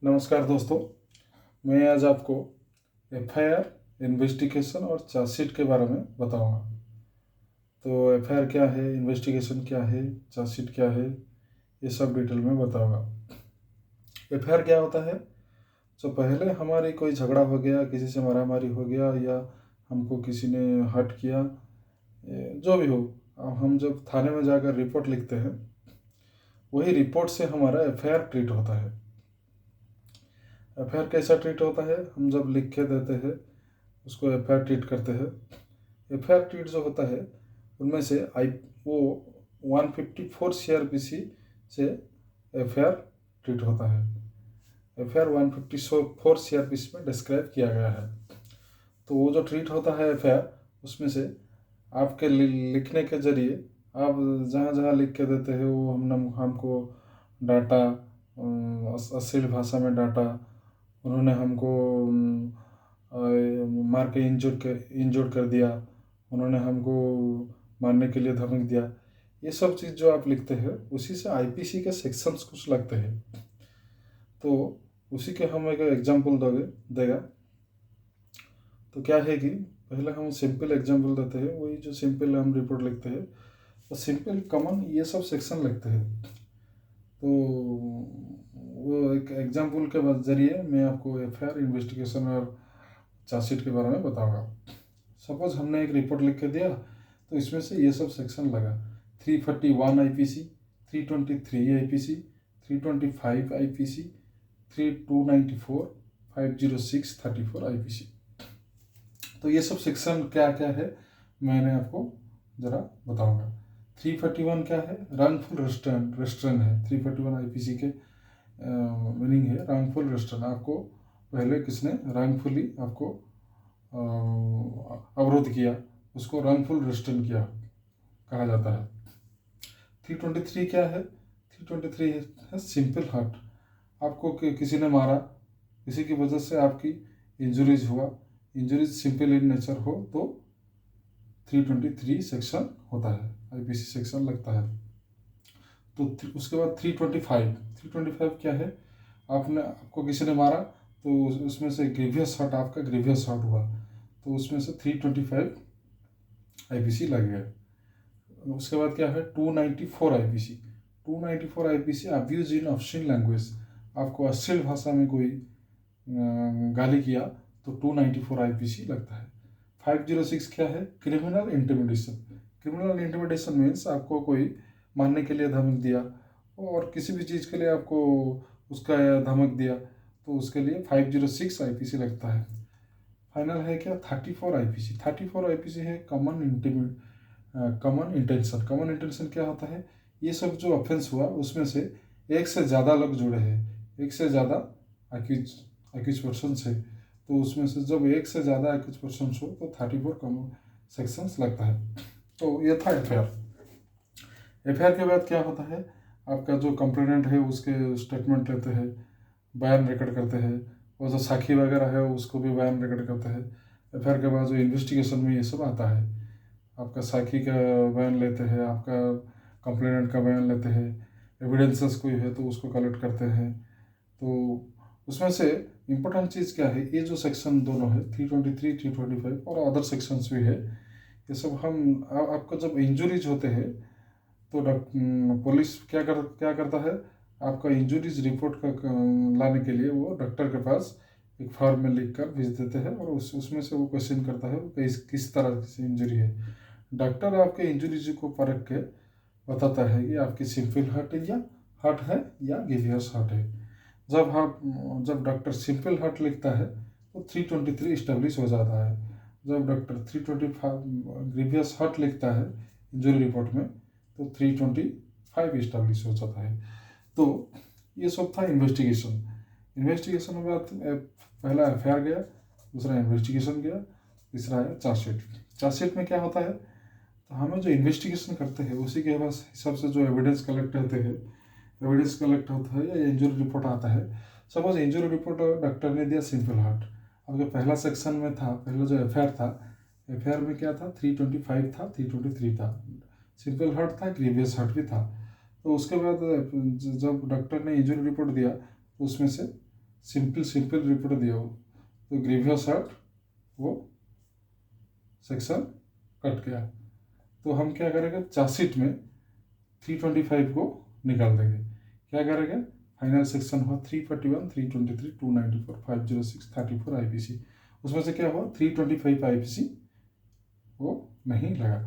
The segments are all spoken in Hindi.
नमस्कार दोस्तों, मैं आज आपको एफआईआर, इन्वेस्टिगेशन और चार्जशीट के बारे में बताऊंगा। तो एफआईआर क्या है, इन्वेस्टिगेशन क्या है, चार्जशीट क्या है, ये सब डिटेल में बताऊंगा। एफआईआर क्या होता है? तो पहले हमारी कोई झगड़ा हो गया, किसी से मारामारी हो गया या हमको किसी ने हर्ट किया, जो भी हो, हम जब थाने में जाकर रिपोर्ट लिखते हैं, वही रिपोर्ट से हमारा एफआईआर ट्रीट होता है। एफआईआर कैसा ट्रीट होता है? हम जब लिख के देते हैं उसको एफआईआर ट्रीट करते हैं। एफआईआर ट्रीट जो होता है उनमें से वो 154 सीआरपीसी से एफआईआर ट्रीट होता है। एफआईआर 154 सीआरपीसी में डिस्क्राइब किया गया है। तो वो जो ट्रीट होता है एफआईआर, उसमें से आपके लिखने के जरिए आप जहाँ जहाँ लिख के देते हैं वो हमको डाटा, अश्लील भाषा में डाटा, उन्होंने हमको मार के इंजोर्ड कर दिया, उन्होंने हमको मारने के लिए धमक दिया, ये सब चीज़ जो आप लिखते हैं उसी से आईपीसी के सेक्शंस कुछ लगते हैं। तो उसी के हम एक एग्जांपल देगा। तो क्या है कि पहले हम सिंपल एग्जांपल देते हैं, वही जो सिंपल हम रिपोर्ट लिखते हैं, तो सिंपल कॉमन ये सब सेक्शन लिखते हैं। तो वो एक एग्जांपल के जरिए मैं आपको एफआईआर, इन्वेस्टिगेशन और चार्जशीट के बारे में बताऊंगा। सपोज हमने एक रिपोर्ट लिख के दिया, तो इसमें से ये सब सेक्शन लगा: 341 आईपीसी, 323 आईपीसी, 325 आईपीसी, 3294, 506, 34 आईपीसी। तो ये सब सेक्शन क्या क्या है मैंने आपको ज़रा बताऊंगा। 341 क्या है? रॉन्गफुल रेस्ट्रेन है। 341 आईपीसी के मीनिंग है रॉन्गफुल रेस्ट्रेन। आपको पहले किसने रॉन्गफुली आपको अवरोध किया, उसको रॉन्गफुल रेस्ट्रेन किया कहा जाता है। 323 क्या है? 323 है सिंपल हर्ट। आपको किसी ने मारा, किसी की वजह से आपकी इंजरीज हुआ, इंजरीज सिंपल इन नेचर हो तो 323 सेक्शन होता है, आईपीसी सेक्शन लगता है। तो उसके बाद 325 क्या है? आपको किसी ने मारा, तो उसमें से ग्रीवियस हर्ट, आपका ग्रीवियस हर्ट हुआ, तो उसमें से 325 आईपीसी लग गया। उसके बाद क्या है? 294 IPC. 294 IPC abuse in obscene language. आपको अश्लील भाषा में कोई गाली किया तो 294 आईपीसी लगता है। 506 क्या है? Criminal intimidation. Criminal intimidation means आपको कोई मारने के लिए धमक दिया और किसी भी चीज़ के लिए आपको उसका धमक दिया, तो उसके लिए 506 आईपीसी लगता है। फाइनल है क्या? 34 आईपीसी। 34 आईपीसी है कॉमन इंटेंशन। कॉमन इंटेंशन क्या होता है? ये सब जो ऑफेंस हुआ उसमें से एक से ज़्यादा लोग जुड़े हैं, एक से ज़्यादा एक्यूज पर्सन है, तो उसमें से जब एक से ज़्यादा एक्यूज पर्सन हो तो 34 कॉमन सेक्शंस लगता है। तो ये था एफआईआर। एफआईआर के बाद क्या होता है? आपका जो कंप्लेनेंट है उसके स्टेटमेंट लेते हैं, बयान रिकॉर्ड करते हैं, और जो साक्षी वगैरह है उसको भी बयान रिकॉर्ड करते हैं। एफआईआर के बाद जो इन्वेस्टिगेशन में ये सब आता है, आपका साक्षी का बयान लेते हैं, आपका कंप्लेनेंट का बयान लेते हैं, एविडेंसेस कोई है तो उसको कलेक्ट करते हैं। तो उसमें से इम्पोर्टेंट चीज़ क्या है? ये जो सेक्शन दोनों है 323, 325 और अदर सेक्शंस भी है, ये सब हम आपको जब इंजुरीज होते हैं तो पुलिस क्या करता है? आपका इंजुरीज रिपोर्ट का लाने के लिए वो डॉक्टर के पास एक फॉर्म में लिख कर भेज देते हैं, और उसमें से वो क्वेश्चन करता है किस तरह से इंजरी है। डॉक्टर आपके इंजुरीज को परख के बताता है कि आपकी सिंपल हार्ट है या गिलियस हार्ट है। जब डॉक्टर सिंपल हार्ट लिखता है तो 323 इस्टेब्लिश हो जाता है। जब डॉक्टर 325 ग्रीवियस हार्ट लिखता है इंजरी रिपोर्ट में तो 325 इस्टेब्लिश हो जाता है। तो ये सब था इन्वेस्टिगेशन। इन्वेस्टिगेशन के बाद पहला एफआईआर गया, दूसरा इन्वेस्टिगेशन गया, तीसरा है चार्जशीट। चार्जशीट में क्या होता है? तो हमें जो इन्वेस्टिगेशन करते हैं उसी के हिसाब से जो एविडेंस कलेक्ट होते हैं, एविडेंस कलेक्ट होता है या इंजरी रिपोर्ट आता है। सपोज इंजरी रिपोर्ट डॉक्टर ने दिया सिंपल हार्ट। अब जो पहला सेक्शन में था, पहला जो एफआईआर था, एफआईआर में क्या था? 325 था, 323 था, सिंपल हार्ट था, ग्रीवियस हार्ट भी था। तो उसके बाद जब डॉक्टर ने इंजरी रिपोर्ट दिया तो उसमें से सिंपल रिपोर्ट दिया हो तो ग्रीवियस हर्ट वो सेक्शन कट गया। तो हम क्या करेंगे, चार्जशीट में 325 को निकाल देंगे। क्या करेंगे, फाइनल सेक्शन हुआ 341, 323, 294, 506, 34 आईपीसी। उसमें से क्या हुआ, 325 आईपीसी वो नहीं लगा।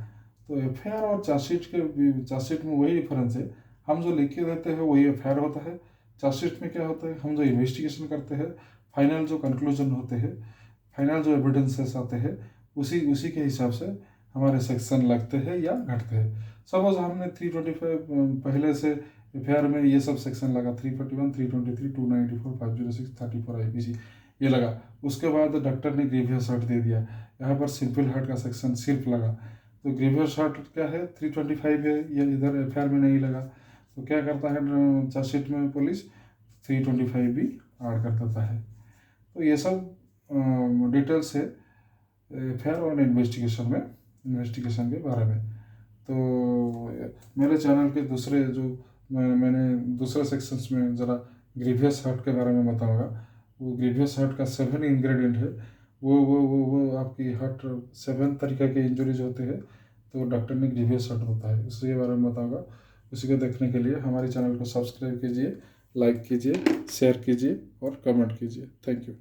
तो एफआईआर और चार्जशीट में वही डिफरेंस है, हम जो लिख के देते हैं वही एफआईआर होता है। चार्जशीट में क्या होता है, हम जो इन्वेस्टिगेशन करते हैं, फाइनल जो कंक्लूजन होते हैं, फाइनल जो एविडेंसेस आते हैं, उसी के हिसाब से हमारे सेक्शन लगते हैं या घटते हैं। सपोज हमने 325 पहले से एफआईआर में ये सब सेक्शन लगा, 341, 323, 294, 506, 34 आईपीसी ये लगा। उसके बाद डॉक्टर ने ग्रीवियस हर्ट दे दिया, यहाँ पर सिंपल हर्ट का सेक्शन सिर्फ लगा। तो ग्रीवियस हर्ट क्या है, 325 है, ये इधर एफआईआर में नहीं लगा। तो क्या करता है चार्जशीट में पुलिस 325 भी ऐड कर देता है। तो ये सब डिटेल्स है एफआईआर और इन्वेस्टिगेशन के बारे में। तो मेरे चैनल के दूसरे जो मैंने दूसरे सेक्शंस में ज़रा ग्रीवियस हर्ट के बारे में बताऊंगा। वो ग्रीवियस हर्ट का 7 इंग्रेडिएंट है, वो आपकी हर्ट 7 तरीके के इंजरीज होते हैं। तो डॉक्टर ने ग्रीवियस हर्ट होता है, उसके बारे में बताऊंगा। उसी को देखने के लिए हमारे चैनल को सब्सक्राइब कीजिए, लाइक कीजिए, शेयर कीजिए और कमेंट कीजिए। Thank you.